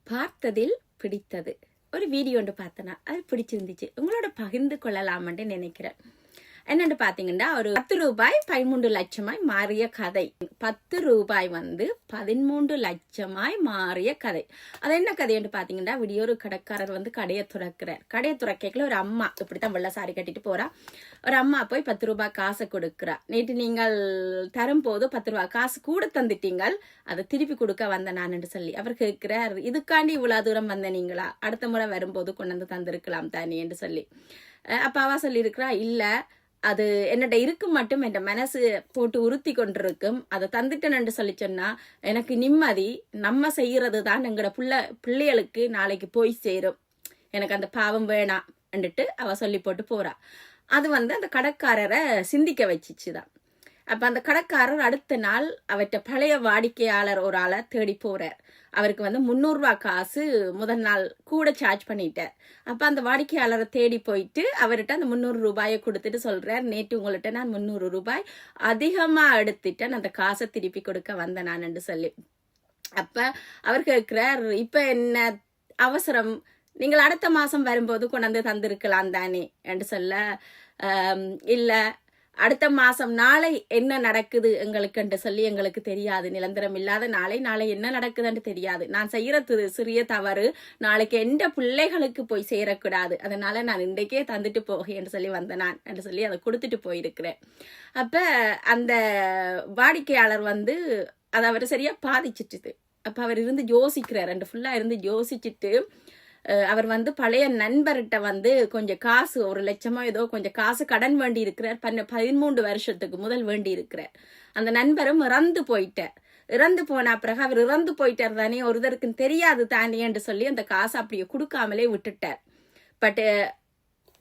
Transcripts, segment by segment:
பார்த்ததில் பிடித்தது ஒரு வீடியோ ஒன்று பார்த்தேன்னா அது பிடிச்சிருந்துச்சு, உங்களோட பகிர்ந்து கொள்ளலாம்னு நினைக்கிறேன். என்னன்னு பாத்தீங்கன்னா, ஒரு 10 ரூபாய் 13 லட்சமாய் மாறிய கதை. 10 ரூபாய் 13 லட்சமாய் மாறிய கதை. அது என்ன கதைன்னு பாத்தீங்கன்னா, ஒரு கடைக்காரர் கடையை துறக்கிறார். கடையை துறக்கல ஒரு அம்மா இப்படித்தான் வெள்ள சாரி கட்டிட்டு போறா. ஒரு அம்மா போய் 10 ரூபாய் காசை கொடுக்குறா. நேற்று நீங்கள் தரும் போது 10 ரூபாய் காசு கூட தந்துட்டீங்கள், அதை திருப்பி கொடுக்க வந்த நான் சொல்லி அவர் கேட்கிறார், இதுக்காண்டி இவ்வளவு தூரம் வந்த நீங்களா, அடுத்த முறை வரும்போது கொண்டு வந்து தந்திருக்கலாம் தானே என்று சொல்லி. அப்ப அவ சொல்லி இருக்கிறா, இல்ல அது என்னோட இருக்கும் மட்டும் என் மனசு போட்டு உறுத்தி கொண்டிருக்கும், அதை தந்துட்டேன்னு சொல்லி சொன்னா எனக்கு நிம்மதி, நம்ம செய்யறது தான் எங்களோட பிள்ளைகளுக்கு நாளைக்கு போய் சேரும், எனக்கு அந்த பாவம் வேணாம் என்றுட்டு அவ சொல்லி போட்டு போறா. அது அந்த கடைக்காரரை சிந்திக்க வச்சிச்சுதான். அப்ப அந்த கடைக்காரர் அடுத்த நாள் அவற்ற பழைய வாடிக்கையாளர் ஒரு ஆளை தேடி போறார். அவருக்கு 300 ரூபாய் காசு முதல் நாள் கூட சார்ஜ் பண்ணிட்டார். அப்ப அந்த வாடிக்கையாளரை தேடி போயிட்டு அவர்கிட்ட அந்த 300 ரூபாயை கொடுத்துட்டு சொல்றார், நேற்று உங்கள்கிட்ட நான் 300 ரூபாய் அதிகமா எடுத்துட்டேன், அந்த காசை திருப்பி கொடுக்க வந்த நான் என்று சொல்லி. அப்ப அவர் கேட்கிறார், இப்ப என்ன அவசரம், நீங்கள் அடுத்த மாசம் வரும்போது கொண்டாந்து தந்திருக்கலாம் தானே என்று சொல்ல, இல்ல அடுத்த மாசம் நாளை என்ன நடக்குது எங்களுக்கு சொல்லி எங்களுக்கு தெரியாது, நிரந்தரம் இல்லாத நாளை என்ன நடக்குதுன்னு தெரியாது, நான் செய்யறது சிறிய தவறு நாளைக்கு எந்த பிள்ளைகளுக்கு போய் சேரக்கூடாது, அதனால நான் இன்றைக்கே தந்துட்டு போகேன்னு சொல்லி வந்த நான் என்று சொல்லி அதை கொடுத்துட்டு போயிருக்கிறேன். அப்ப அந்த வாடிக்கையாளர் அதை அவர் சரியா பாதிச்சிட்டுது. அப்ப அவர் இருந்து யோசிக்கிறார், ரெண்டு ஃபுல்லா இருந்து யோசிச்சுட்டு அவர் பழைய நண்பர்கிட்ட கொஞ்சம் காசு 1 லட்சமோ ஏதோ கொஞ்சம் காசு கடன் வேண்டி இருக்கிறார். 13 வருஷத்துக்கு முதல் வேண்டி இருக்கிறார். அந்த நண்பரும் இறந்து போயிட்டார். இறந்து போன பிறகு அவர் இறந்து போயிட்டார் தானே, ஒருத்தருக்கு தெரியாது தானே என்று சொல்லி அந்த காசை அப்படியே கொடுக்காமலே விட்டுட்டார். பட்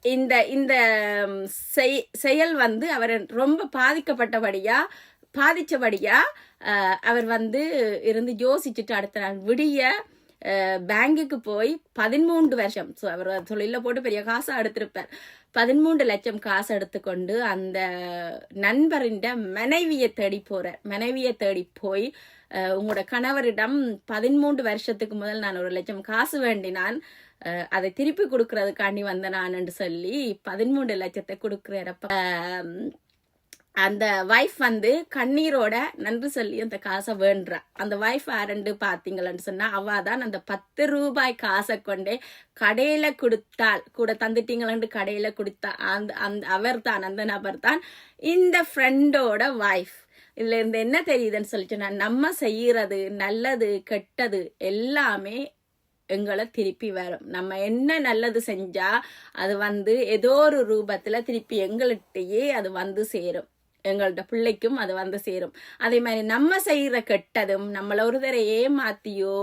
இந்த இந்த செயல் அவர் ரொம்ப பாதிச்சபடியா அவர் இருந்து யோசிச்சுட்டு அடுத்த நாள் விடிய பேங்குக்கு போய் 13 வருஷம் அவர் தொழில போட்டு பெரிய காசை எடுத்திருப்பார். 13 லட்சம் காசு எடுத்துக்கொண்டு அந்த நண்பரின் மனைவியை தேடி போறார். மனைவியை தேடி போய், உங்களோட கணவரிடம் 13 வருஷத்துக்கு முதல் நான் 1 லட்சம் காசு வேண்டினான், அதை திருப்பி கொடுக்கறதுக்காண்டி வந்த நான் என்று சொல்லி 13 லட்சத்தை கொடுக்கிறார். அந்த வைஃப் கண்ணீரோட நன்றி சொல்லி அந்த காசை வேண்டா. அந்த வைஃப் யாருன்னு பாத்தீங்கன்னு சொன்னா, அவாதான் அந்த 10 ரூபாய் காசை கொண்டே கடையில கொடுத்தால் கூட தந்துட்டீங்களு கடையில கொடுத்தா அவர் தான், அந்த நபர் தான் இந்த ஃப்ரெண்டோட வைஃப். இதுல இருந்து என்ன தெரியுதுன்னு சொல்லிட்டு, நம்ம செய்யறது நல்லது கெட்டது எல்லாமே எங்களை திருப்பி வரும். நம்ம என்ன நல்லது செஞ்சா அது ஏதோ ஒரு ரூபத்துல திருப்பி எங்கள்கிட்டயே அது சேரும், எங்கள்ட பிள்ளைக்கும் அது சேரும். அதே மாதிரி நம்ம செய்யற கெட்டதும் நம்மள ஒரு தடவை ஏமாத்தியோ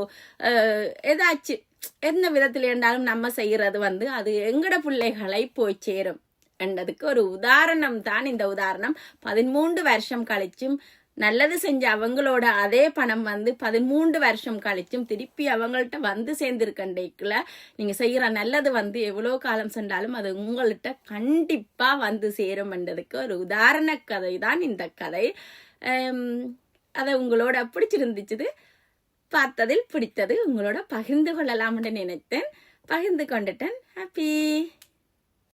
ஏதாச்சும் எந்த விதத்துல இருந்தாலும் நம்ம செய்யறது அது எங்கட பிள்ளைகளை போய் சேரும் என்றதுக்கு ஒரு உதாரணம் தான் இந்த உதாரணம். 13 வருஷம் கழிச்சும் நல்லது செஞ்ச அவங்களோட அதே பணம் 13 வருஷம் கழிச்சும் திருப்பி அவங்கள்ட்ட சேர்ந்திருக்கண்டேக்குல நீங்க செய்யற நல்லது எவ்வளவு காலம் சென்றாலும் அது உங்கள்கிட்ட கண்டிப்பா சேரும் என்றதுக்கு ஒரு உதாரண கதை தான் இந்த கதை. அதை உங்களோட பிடிச்சிருந்துச்சு, பார்த்ததில் பிடித்தது உங்களோட பகிர்ந்து கொள்ளலாம்னு நினைத்தேன், பகிர்ந்து கொண்டுட்டேன். ஹாப்பி.